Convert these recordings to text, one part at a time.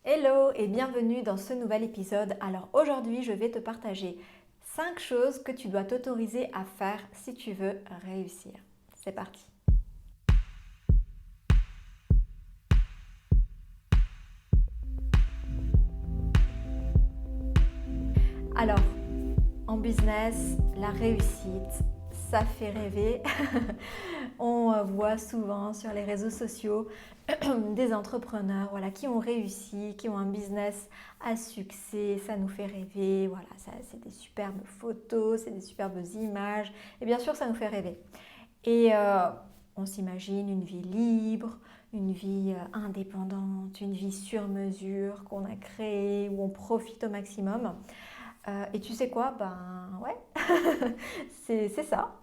Hello et bienvenue dans ce nouvel épisode. Alors aujourd'hui, je vais te partager 5 choses que tu dois t'autoriser à faire si tu veux réussir. C'est parti. Alors, en business, la réussite, ça fait rêver. On voit souvent sur les réseaux sociaux des entrepreneurs voilà, qui ont réussi, qui ont un business à succès, ça nous fait rêver, voilà, c'est des superbes photos, c'est des superbes images, et bien sûr ça nous fait rêver. Et on s'imagine une vie libre, une vie indépendante, une vie sur mesure qu'on a créée, où on profite au maximum. Et tu sais quoi? Ben ouais,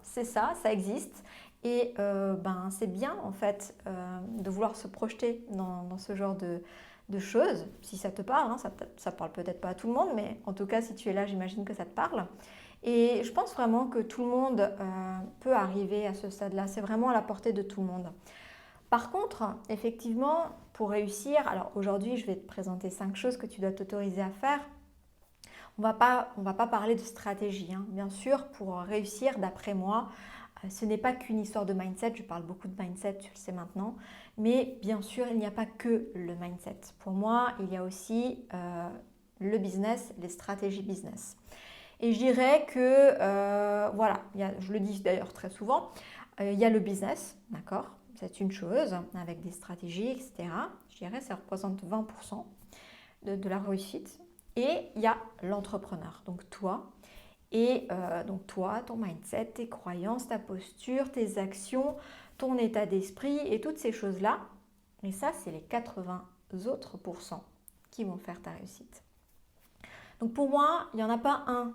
ça existe. Et ben c'est bien en fait de vouloir se projeter dans ce genre de choses, si ça te parle, hein, ça parle peut-être pas à tout le monde, mais en tout cas si tu es là, j'imagine que ça te parle. Et je pense vraiment que tout le monde peut arriver à ce stade-là, c'est vraiment à la portée de tout le monde. Par contre, effectivement, pour réussir, alors aujourd'hui je vais te présenter 5 choses que tu dois t'autoriser à faire. On va pas parler de stratégie, hein. Bien sûr, pour réussir, d'après moi, ce n'est pas qu'une histoire de mindset. Je parle beaucoup de mindset, tu le sais maintenant. Mais bien sûr, il n'y a pas que le mindset. Pour moi, il y a aussi le business, les stratégies business. Et je dirais que, voilà, je le dis d'ailleurs très souvent, il y a le business, d'accord? C'est une chose, avec des stratégies, etc. Je dirais que ça représente 20% de la réussite. Et il y a l'entrepreneur, donc toi. Et donc toi, ton mindset, tes croyances, ta posture, tes actions, ton état d'esprit et toutes ces choses-là. Et ça, c'est les 80 autres pourcents qui vont faire ta réussite. Donc pour moi, il n'y en a pas un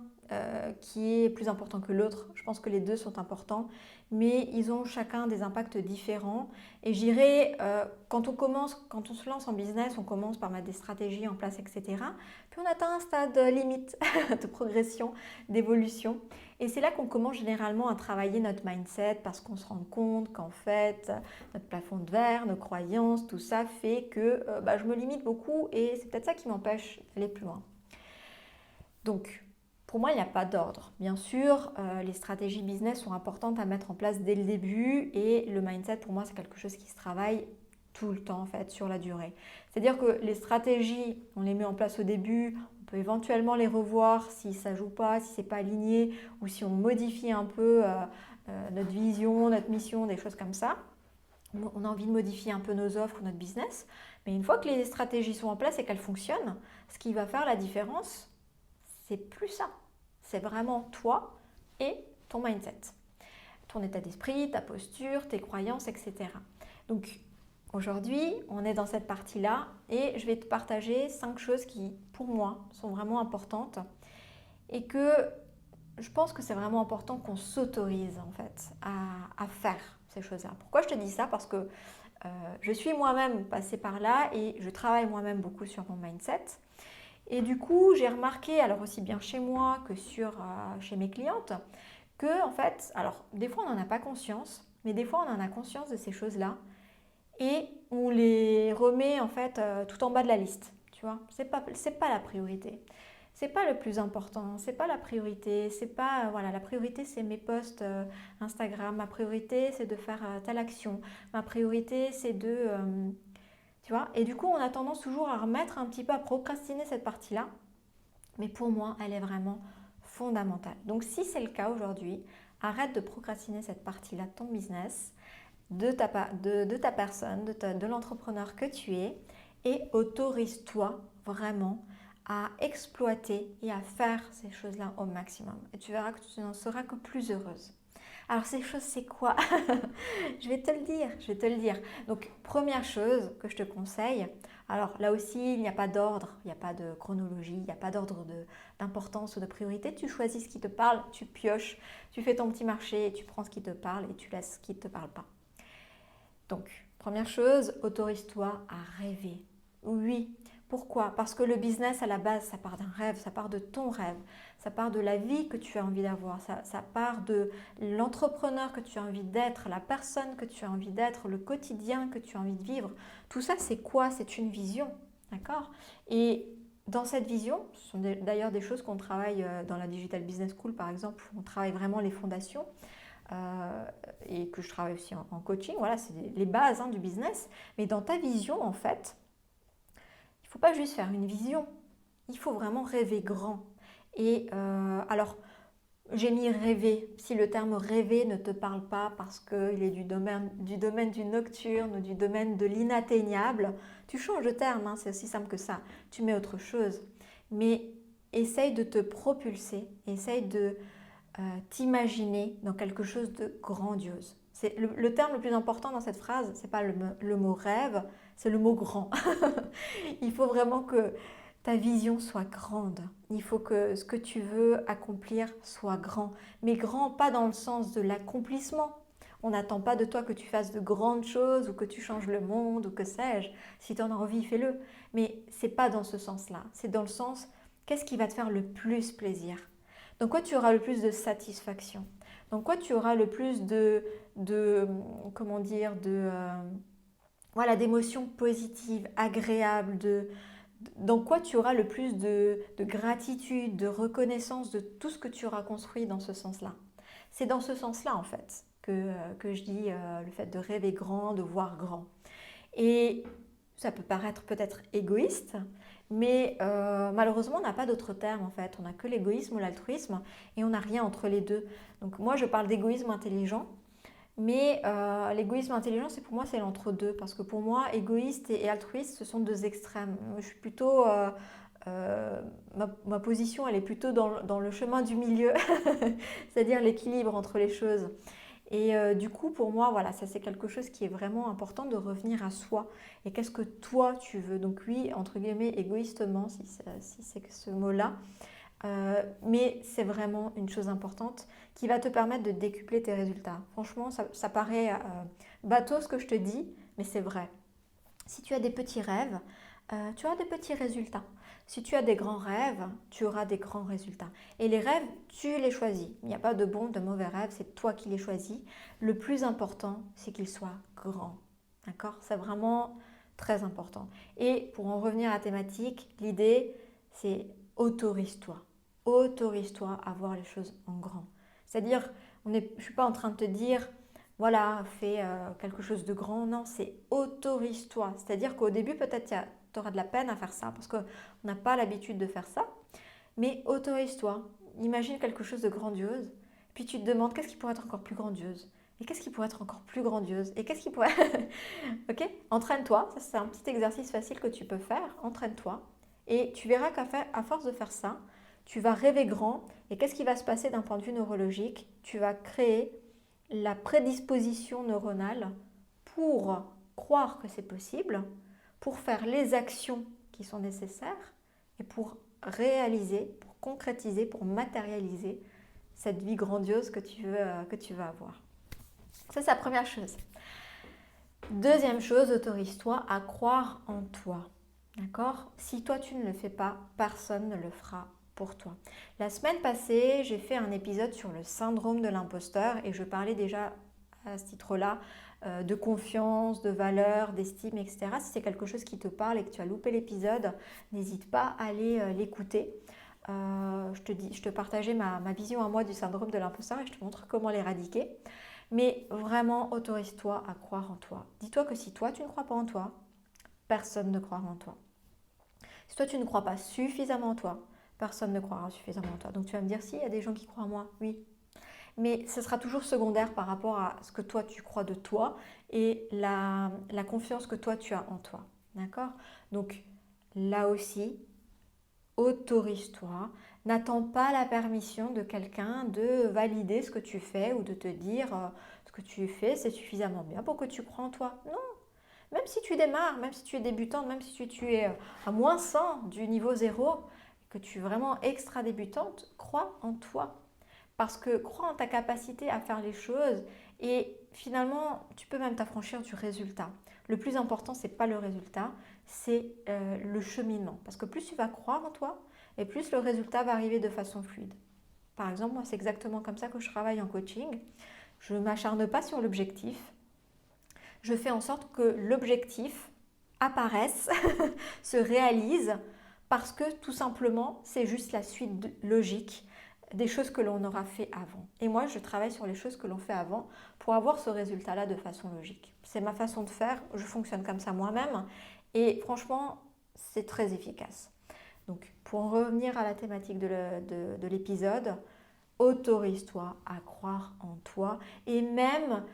qui est plus important que l'autre. Je pense que les deux sont importants, mais ils ont chacun des impacts différents. Et je dirais, quand on se lance en business, on commence par mettre des stratégies en place, etc. Puis on atteint un stade limite de progression, d'évolution. Et c'est là qu'on commence généralement à travailler notre mindset parce qu'on se rend compte qu'en fait, notre plafond de verre, nos croyances, tout ça fait que je me limite beaucoup et c'est peut-être ça qui m'empêche d'aller plus loin. Donc, pour moi, il n'y a pas d'ordre. Bien sûr, les stratégies business sont importantes à mettre en place dès le début et le mindset, pour moi, c'est quelque chose qui se travaille tout le temps, en fait, sur la durée. C'est-à-dire que les stratégies, on les met en place au début, on peut éventuellement les revoir si ça ne joue pas, si c'est pas aligné ou si on modifie un peu notre vision, notre mission, des choses comme ça. On a envie de modifier un peu nos offres ou notre business. Mais une fois que les stratégies sont en place et qu'elles fonctionnent, ce qui va faire la différence, c'est plus ça. C'est vraiment toi et ton mindset. Ton état d'esprit, ta posture, tes croyances, etc. Donc aujourd'hui, on est dans cette partie-là et je vais te partager 5 choses qui, pour moi, sont vraiment importantes et que je pense que c'est vraiment important qu'on s'autorise en fait à faire ces choses-là. Pourquoi je te dis ça? Parce que je suis moi-même passée par là et je travaille moi-même beaucoup sur mon mindset. Et du coup, j'ai remarqué, alors aussi bien chez moi que chez mes clientes, que en fait, alors des fois on n'en a pas conscience, mais des fois on en a conscience de ces choses-là et on les remet en fait tout en bas de la liste. Tu vois, c'est pas la priorité. C'est pas le plus important, c'est pas la priorité, c'est pas voilà, la priorité c'est mes posts Instagram, ma priorité c'est de faire telle action, ma priorité c'est de tu vois, et du coup, on a tendance toujours à remettre un petit peu à procrastiner cette partie-là. Mais pour moi, elle est vraiment fondamentale. Donc, si c'est le cas aujourd'hui, arrête de procrastiner cette partie-là de ton business, de ta personne, de l'entrepreneur que tu es, et autorise-toi vraiment à exploiter et à faire ces choses-là au maximum. Et tu verras que tu n'en seras que plus heureuse. Alors ces choses, c'est quoi? Je vais te le dire. Donc première chose que je te conseille, alors là aussi, il n'y a pas d'ordre, il n'y a pas de chronologie, il n'y a pas d'ordre d'importance ou de priorité. Tu choisis ce qui te parle, tu pioches, tu fais ton petit marché, tu prends ce qui te parle et tu laisses ce qui ne te parle pas. Donc, première chose, autorise-toi à rêver. Oui. Pourquoi? Parce que le business, à la base, ça part d'un rêve, ça part de ton rêve, ça part de la vie que tu as envie d'avoir, ça part de l'entrepreneur que tu as envie d'être, la personne que tu as envie d'être, le quotidien que tu as envie de vivre. Tout ça, c'est quoi? C'est une vision. D'accord? Et dans cette vision, ce sont d'ailleurs des choses qu'on travaille dans la Digital Business School, par exemple, où on travaille vraiment les fondations euh, et que je travaille aussi en coaching. Voilà, c'est les bases du business. Mais dans ta vision, en fait, il ne faut pas juste faire une vision, il faut vraiment rêver grand. Et alors, j'ai mis rêver. Si le terme rêver ne te parle pas parce qu'il est du nocturne ou du domaine de l'inatteignable, tu changes de terme, c'est aussi simple que ça. Tu mets autre chose. Mais essaye de te propulser, essaye de t'imaginer dans quelque chose de grandiose. C'est le terme le plus important dans cette phrase, c'est pas le mot rêve, c'est le mot grand. Il faut vraiment que ta vision soit grande. Il faut que ce que tu veux accomplir soit grand. Mais grand, pas dans le sens de l'accomplissement. On n'attend pas de toi que tu fasses de grandes choses ou que tu changes le monde ou que sais-je. Si tu en as envie, fais-le. Mais c'est pas dans ce sens-là. C'est dans le sens, qu'est-ce qui va te faire le plus plaisir? Dans quoi tu auras le plus de satisfaction? Dans quoi tu auras le plus comment dire, voilà, d'émotions positives, agréables, dans quoi tu auras le plus de gratitude, de reconnaissance de tout ce que tu auras construit dans ce sens-là. C'est dans ce sens-là, en fait, que je dis le fait de rêver grand, de voir grand. Et ça peut paraître peut-être égoïste, mais malheureusement, on n'a pas d'autre terme, en fait. On n'a que l'égoïsme ou l'altruisme, et on n'a rien entre les deux. Donc moi, je parle d'égoïsme intelligent, mais l'égoïsme intelligent, pour moi, c'est l'entre-deux. Parce que pour moi, égoïste et altruiste, ce sont deux extrêmes. Je suis plutôt... ma position, elle est plutôt dans le chemin du milieu, c'est-à-dire l'équilibre entre les choses. Et du coup, pour moi, voilà, ça c'est quelque chose qui est vraiment important de revenir à soi. Et qu'est-ce que toi tu veux? Donc oui, entre guillemets, égoïstement, si c'est ce mot-là. Mais c'est vraiment une chose importante qui va te permettre de décupler tes résultats. Franchement, ça paraît bateau ce que je te dis, mais c'est vrai. Si tu as des petits rêves, tu auras des petits résultats. Si tu as des grands rêves, tu auras des grands résultats. Et les rêves, tu les choisis. Il n'y a pas de bons, de mauvais rêves, c'est toi qui les choisis. Le plus important, c'est qu'ils soient grands. D'accord? C'est vraiment très important. Et pour en revenir à la thématique, l'idée, c'est autorise-toi. Autorise-toi à voir les choses en grand. C'est-à-dire, je ne suis pas en train de te dire, voilà, fais quelque chose de grand. Non, c'est autorise-toi. C'est-à-dire qu'au début, peut-être tu auras de la peine à faire ça parce qu'on n'a pas l'habitude de faire ça. Mais autorise-toi. Imagine quelque chose de grandiose. Puis tu te demandes qu'est-ce qui pourrait être encore plus grandiose? Et qu'est-ce qui pourrait être encore plus grandiose? Et qu'est-ce qui pourrait... Ok? Entraîne-toi. Ça, c'est un petit exercice facile que tu peux faire. Entraîne-toi. Et tu verras qu'à force de faire ça, tu vas rêver grand. Et qu'est-ce qui va se passer d'un point de vue neurologique? Tu vas créer la prédisposition neuronale pour croire que c'est possible, pour faire les actions qui sont nécessaires et pour réaliser, pour concrétiser, pour matérialiser cette vie grandiose que tu veux avoir. Ça, c'est la première chose. Deuxième chose, autorise-toi à croire en toi. D'accord? Si toi, tu ne le fais pas, personne ne le fera pour toi. La semaine passée, j'ai fait un épisode sur le syndrome de l'imposteur et je parlais déjà à ce titre-là de confiance, de valeur, d'estime, etc. Si c'est quelque chose qui te parle et que tu as loupé l'épisode, n'hésite pas à aller l'écouter. Je te partageais ma vision à moi du syndrome de l'imposteur et je te montre comment l'éradiquer. Mais vraiment, autorise-toi à croire en toi. Dis-toi que si toi, tu ne crois pas en toi, personne ne croira en toi. Si toi, tu ne crois pas suffisamment en toi, personne ne croira suffisamment en toi. Donc tu vas me dire, si, il y a des gens qui croient en moi, oui. Mais ce sera toujours secondaire par rapport à ce que toi, tu crois de toi et la confiance que toi, tu as en toi. D'accord? Donc là aussi, autorise-toi. N'attends pas la permission de quelqu'un de valider ce que tu fais ou de te dire ce que tu fais, c'est suffisamment bien pour que tu crois en toi. Non. Même si tu démarres, même si tu es débutante, même si tu es à moins 100 du niveau 0, que tu es vraiment extra débutante, crois en toi. Parce que crois en ta capacité à faire les choses et finalement, tu peux même t'affranchir du résultat. Le plus important, ce n'est pas le résultat, c'est le cheminement. Parce que plus tu vas croire en toi, et plus le résultat va arriver de façon fluide. Par exemple, moi, c'est exactement comme ça que je travaille en coaching. Je ne m'acharne pas sur l'objectif. Je fais en sorte que l'objectif apparaissent, se réalisent, parce que tout simplement, c'est juste la suite logique des choses que l'on aura fait avant. Et moi, je travaille sur les choses que l'on fait avant pour avoir ce résultat-là de façon logique. C'est ma façon de faire, je fonctionne comme ça moi-même et franchement, c'est très efficace. Donc, pour en revenir à la thématique de l'épisode, autorise-toi à croire en toi et même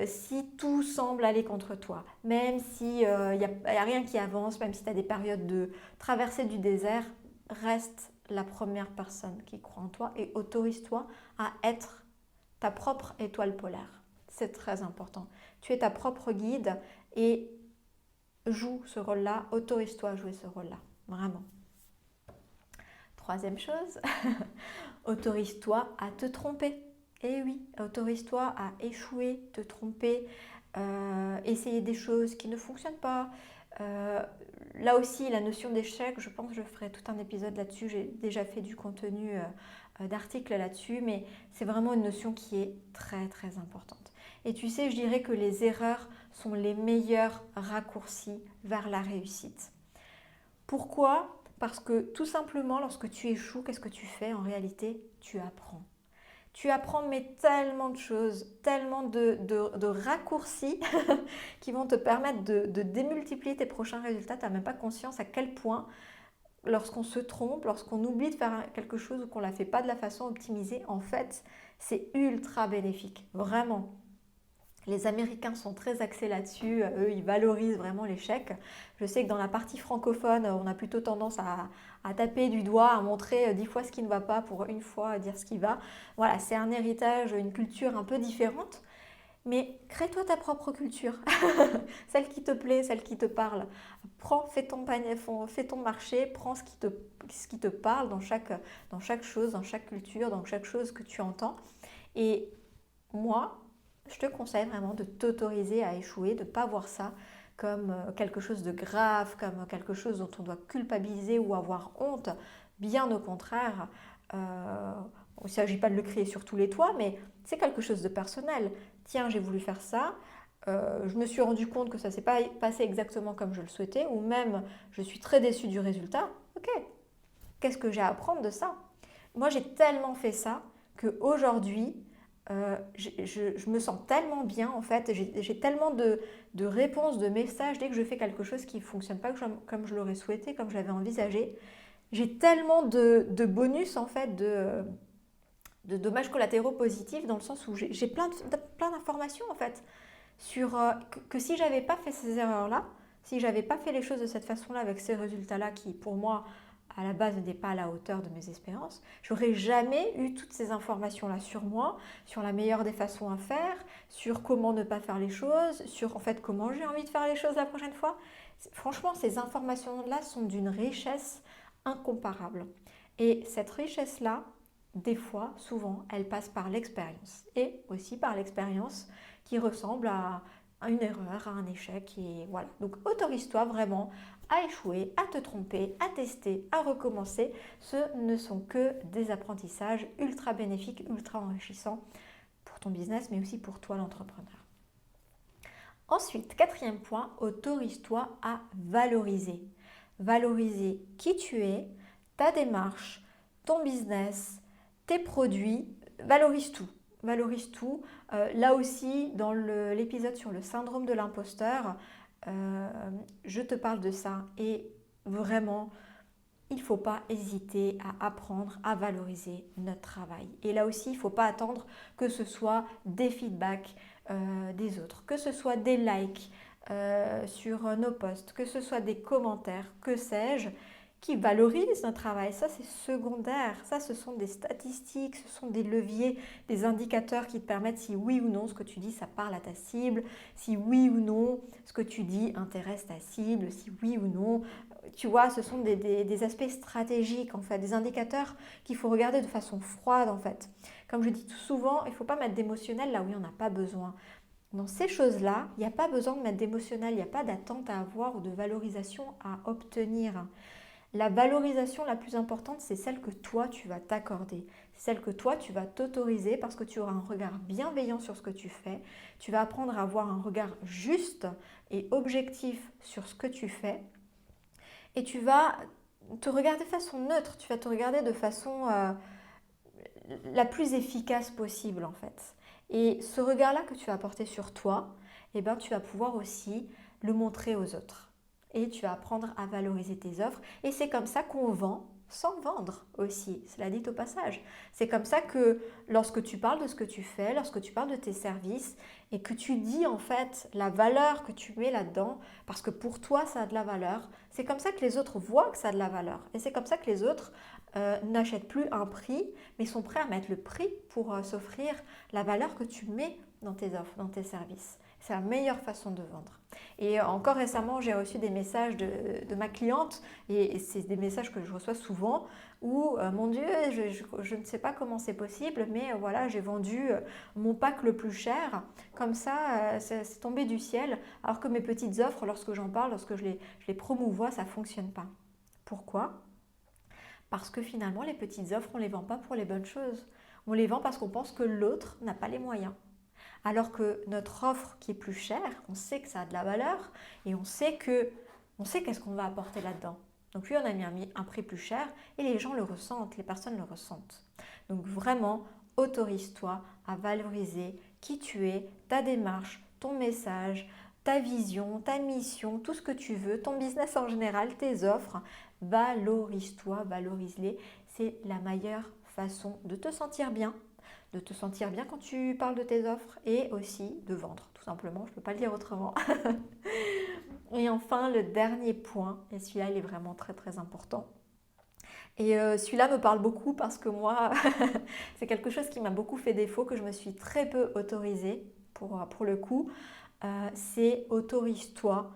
si tout semble aller contre toi, même si y a rien qui avance, même si tu as des périodes de traversée du désert, reste la première personne qui croit en toi et autorise-toi à être ta propre étoile polaire. C'est très important. Tu es ta propre guide et joue ce rôle-là, autorise-toi à jouer ce rôle-là, vraiment. Troisième chose, autorise-toi à te tromper. Eh oui, autorise-toi à échouer, te tromper, essayer des choses qui ne fonctionnent pas. Là aussi, la notion d'échec, je pense que je ferai tout un épisode là-dessus. J'ai déjà fait du contenu d'articles là-dessus, mais c'est vraiment une notion qui est très très importante. Et tu sais, je dirais que les erreurs sont les meilleurs raccourcis vers la réussite. Pourquoi ? Parce que tout simplement, lorsque tu échoues, qu'est-ce que tu fais en réalité ? Tu apprends. Tu apprends mais tellement de choses, tellement de raccourcis qui vont te permettre de démultiplier tes prochains résultats. Tu n'as même pas conscience à quel point, lorsqu'on se trompe, lorsqu'on oublie de faire quelque chose ou qu'on ne la fait pas de la façon optimisée, en fait, c'est ultra bénéfique, vraiment. Les Américains sont très axés là-dessus, eux ils valorisent vraiment l'échec. Je sais que dans la partie francophone, on a plutôt tendance à taper du doigt, à montrer 10 fois ce qui ne va pas pour une fois dire ce qui va. Voilà, c'est un héritage, une culture un peu différente. Mais crée-toi ta propre culture, celle qui te plaît, celle qui te parle. Fais ton panier, fais ton marché, prends ce qui te parle dans chaque chose, dans chaque culture, dans chaque chose que tu entends. Et moi, je te conseille vraiment de t'autoriser à échouer, de ne pas voir ça comme quelque chose de grave, comme quelque chose dont on doit culpabiliser ou avoir honte. Bien au contraire, il ne s'agit pas de le crier sur tous les toits, mais c'est quelque chose de personnel. Tiens, j'ai voulu faire ça, je me suis rendu compte que ça ne s'est pas passé exactement comme je le souhaitais, ou même je suis très déçue du résultat. Ok, qu'est-ce que j'ai à apprendre de ça ? Moi, j'ai tellement fait ça qu'aujourd'hui, je me sens tellement bien en fait, j'ai tellement de réponses, de messages dès que je fais quelque chose qui ne fonctionne pas comme je l'aurais souhaité, comme je l'avais envisagé. J'ai tellement de bonus en fait, de dommages collatéraux positifs dans le sens où j'ai plein d'informations en fait sur que si j'avais pas fait ces erreurs-là, si j'avais pas fait les choses de cette façon-là avec ces résultats-là qui pour moi à la base n'étaient pas à la hauteur de mes espérances, j'aurais jamais eu toutes ces informations-là sur moi, sur la meilleure des façons à faire, sur comment ne pas faire les choses, sur en fait comment j'ai envie de faire les choses la prochaine fois. Franchement, ces informations-là sont d'une richesse incomparable. Et cette richesse-là, des fois, souvent, elle passe par l'expérience et aussi par l'expérience qui ressemble à une erreur, à un échec. Et voilà. Donc autorise-toi vraiment à échouer, à te tromper, à tester, à recommencer. Ce ne sont que des apprentissages ultra bénéfiques, ultra enrichissants pour ton business, mais aussi pour toi l'entrepreneur. Ensuite, quatrième point, autorise-toi à valoriser. Valoriser qui tu es, ta démarche, ton business, tes produits, valorise tout. Valorise tout. Là aussi, dans l'épisode sur le syndrome de l'imposteur, je te parle de ça et vraiment, il ne faut pas hésiter à apprendre à valoriser notre travail. Et là aussi, il ne faut pas attendre que ce soit des feedbacks des autres, que ce soit des likes sur nos posts, que ce soit des commentaires, que sais-je, qui valorisent notre travail. Ça, c'est secondaire. Ça, ce sont des statistiques, ce sont des leviers, des indicateurs qui te permettent si oui ou non ce que tu dis, ça parle à ta cible, si oui ou non ce que tu dis intéresse ta cible, si oui ou non. Tu vois, ce sont des aspects stratégiques, en fait, des indicateurs qu'il faut regarder de façon froide, en fait. Comme je dis tout souvent, il ne faut pas mettre d'émotionnel là où il n'y en a pas besoin. Dans ces choses-là, il n'y a pas besoin de mettre d'émotionnel, il n'y a pas d'attente à avoir ou de valorisation à obtenir. La valorisation la plus importante, c'est celle que toi, tu vas t'accorder. C'est celle que toi, tu vas t'autoriser parce que tu auras un regard bienveillant sur ce que tu fais. Tu vas apprendre à avoir un regard juste et objectif sur ce que tu fais. Et tu vas te regarder de façon neutre. Tu vas te regarder de façon la plus efficace possible en fait. Et ce regard-là que tu vas porter sur toi, eh ben, tu vas pouvoir aussi le montrer aux autres. Et tu vas apprendre à valoriser tes offres. Et c'est comme ça qu'on vend sans vendre aussi, cela dit au passage. C'est comme ça que lorsque tu parles de ce que tu fais, lorsque tu parles de tes services et que tu dis en fait la valeur que tu mets là-dedans, parce que pour toi ça a de la valeur, c'est comme ça que les autres voient que ça a de la valeur. Et c'est comme ça que les autres n'achètent plus un prix, mais sont prêts à mettre le prix pour s'offrir la valeur que tu mets dans tes offres, dans tes services. C'est la meilleure façon de vendre. Et encore récemment, j'ai reçu des messages de ma cliente, et c'est des messages que je reçois souvent, où, mon Dieu, je ne sais pas comment c'est possible, mais voilà, j'ai vendu mon pack le plus cher, comme ça, c'est tombé du ciel, alors que mes petites offres, lorsque j'en parle, lorsque je les promouvois, ça ne fonctionne pas. Pourquoi ? Parce que finalement, les petites offres, on ne les vend pas pour les bonnes choses. On les vend parce qu'on pense que l'autre n'a pas les moyens. Alors que notre offre qui est plus chère, on sait que ça a de la valeur et on sait qu'est-ce qu'on va apporter là-dedans. Donc lui, on a mis un prix plus cher et les gens le ressentent, les personnes le ressentent. Donc vraiment, autorise-toi à valoriser qui tu es, ta démarche, ton message, ta vision, ta mission, tout ce que tu veux, ton business en général, tes offres. Valorise-toi, valorise-les. C'est la meilleure façon de te sentir bien. De te sentir bien quand tu parles de tes offres et aussi de vendre, tout simplement. Je ne peux pas le dire autrement. Et enfin, le dernier point, et celui-là, il est vraiment très très important. Et celui-là me parle beaucoup parce que moi, c'est quelque chose qui m'a beaucoup fait défaut, que je me suis très peu autorisée pour le coup. C'est autorise-toi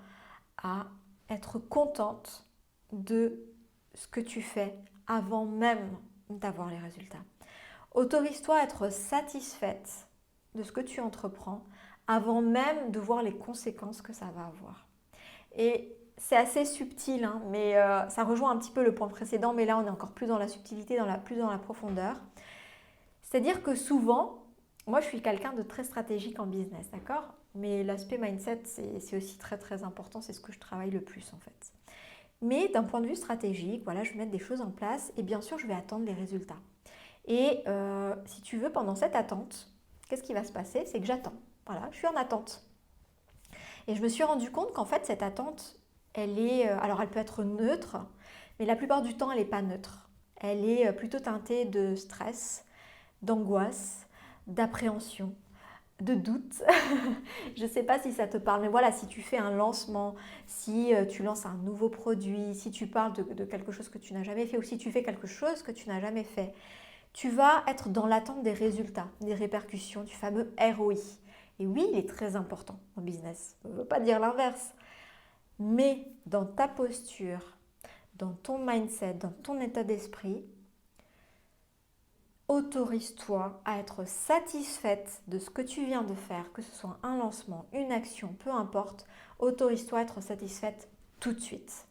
à être contente de ce que tu fais avant même d'avoir les résultats. Autorise-toi à être satisfaite de ce que tu entreprends avant même de voir les conséquences que ça va avoir. Et c'est assez subtil, hein, mais ça rejoint un petit peu le point précédent, mais là on est encore plus dans la subtilité, plus dans la profondeur. C'est-à-dire que souvent, moi je suis quelqu'un de très stratégique en business, d'accord ? Mais l'aspect mindset, c'est aussi très très important, c'est ce que je travaille le plus en fait. Mais d'un point de vue stratégique, voilà, je vais mettre des choses en place et bien sûr je vais attendre les résultats. Et si tu veux, pendant cette attente, qu'est-ce qui va se passer ? C'est que j'attends. Voilà, je suis en attente. Et je me suis rendu compte qu'en fait, cette attente, alors elle peut être neutre, mais la plupart du temps, elle n'est pas neutre. Elle est plutôt teintée de stress, d'angoisse, d'appréhension, de doute. Je ne sais pas si ça te parle, mais voilà, si tu fais un lancement, si tu lances un nouveau produit, si tu parles de quelque chose que tu n'as jamais fait ou si tu fais quelque chose que tu n'as jamais fait, tu vas être dans l'attente des résultats, des répercussions, du fameux ROI. Et oui, il est très important en business. On ne veut pas dire l'inverse. Mais dans ta posture, dans ton mindset, dans ton état d'esprit, autorise-toi à être satisfaite de ce que tu viens de faire, que ce soit un lancement, une action, peu importe. Autorise-toi à être satisfaite tout de suite.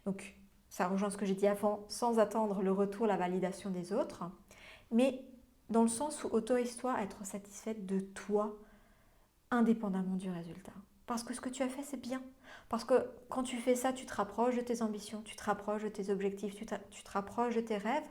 Donc, ça rejoint ce que j'ai dit avant, sans attendre le retour, la validation des autres, mais dans le sens où autorise-toi à être satisfaite de toi, indépendamment du résultat. Parce que ce que tu as fait, c'est bien. Parce que quand tu fais ça, tu te rapproches de tes ambitions, tu te rapproches de tes objectifs, tu te rapproches de tes rêves,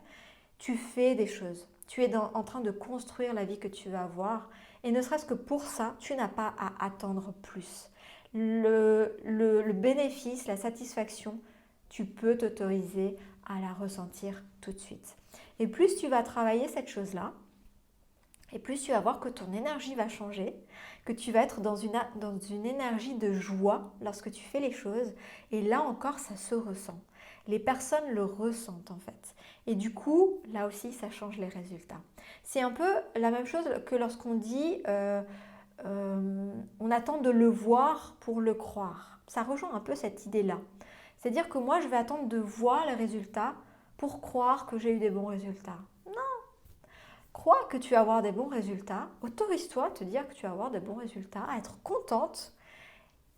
tu fais des choses. Tu es en train de construire la vie que tu vas avoir. Et ne serait-ce que pour ça, tu n'as pas à attendre plus. Le bénéfice, la satisfaction, tu peux t'autoriser à la ressentir tout de suite. Et plus tu vas travailler cette chose-là, et plus tu vas voir que ton énergie va changer, que tu vas être dans une énergie de joie lorsque tu fais les choses. Et là encore, ça se ressent. Les personnes le ressentent en fait. Et du coup, là aussi, ça change les résultats. C'est un peu la même chose que lorsqu'on dit on attend de le voir pour le croire. Ça rejoint un peu cette idée-là. C'est-à-dire que moi, je vais attendre de voir les résultats pour croire que j'ai eu des bons résultats. Non. Crois que tu vas avoir des bons résultats. Autorise-toi à te dire que tu vas avoir des bons résultats, à être contente.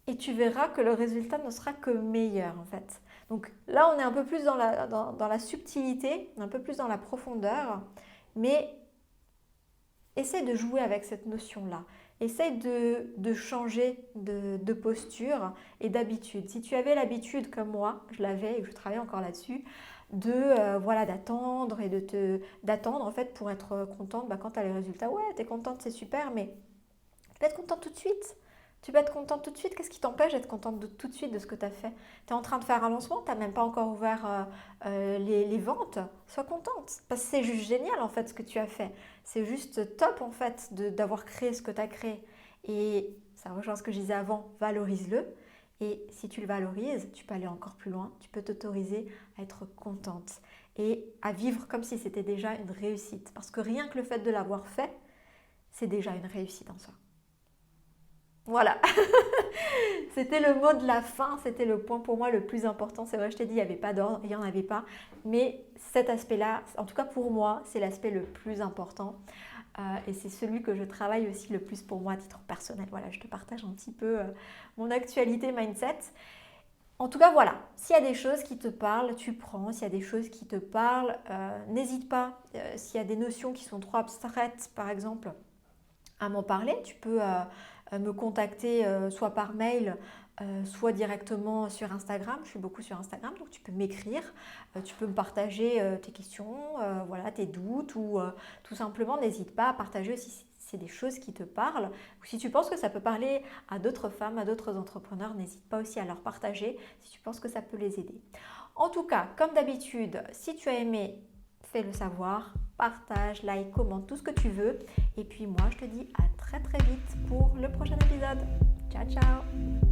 Et tu verras que le résultat ne sera que meilleur en fait. Donc là, on est un peu plus dans la subtilité, un peu plus dans la profondeur, mais essaye de jouer avec cette notion-là. Essaye de changer de posture et d'habitude. Si tu avais l'habitude, comme moi, je l'avais et je travaille encore là-dessus, voilà, d'attendre et d'attendre en fait pour être contente, quand tu as les résultats, ouais, tu es contente, c'est super, mais tu peux être contente tout de suite. Tu peux être contente tout de suite. Qu'est-ce qui t'empêche d'être contente tout de suite de ce que tu as fait? Tu es en train de faire un lancement, tu n'as même pas encore ouvert les ventes. Sois contente. Parce que c'est juste génial en fait ce que tu as fait. C'est juste top en fait d'avoir créé ce que tu as créé. Et ça rejoint ce que je disais avant, valorise-le. Et si tu le valorises, tu peux aller encore plus loin. Tu peux t'autoriser à être contente et à vivre comme si c'était déjà une réussite. Parce que rien que le fait de l'avoir fait, c'est déjà une réussite en soi. Voilà, c'était le mot de la fin, c'était le point pour moi le plus important. C'est vrai, je t'ai dit, il n'y avait pas d'ordre, il n'y en avait pas. Mais cet aspect-là, en tout cas pour moi, c'est l'aspect le plus important. Et c'est celui que je travaille aussi le plus pour moi à titre personnel. Voilà, je te partage un petit peu mon actualité mindset. En tout cas, voilà, s'il y a des choses qui te parlent, tu prends. S'il y a des choses qui te parlent, n'hésite pas. S'il y a des notions qui sont trop abstraites, par exemple, à m'en parler. Tu peux me contacter soit par mail, soit directement sur Instagram. Je suis beaucoup sur Instagram, donc tu peux m'écrire. Tu peux me partager tes questions, voilà, tes doutes ou tout simplement, n'hésite pas à partager aussi si c'est des choses qui te parlent. Ou si tu penses que ça peut parler à d'autres femmes, à d'autres entrepreneurs, n'hésite pas aussi à leur partager si tu penses que ça peut les aider. En tout cas, comme d'habitude, si tu as aimé, fais-le savoir, partage, like, commente, tout ce que tu veux. Et puis moi, je te dis à très très vite pour le prochain épisode. Ciao, ciao!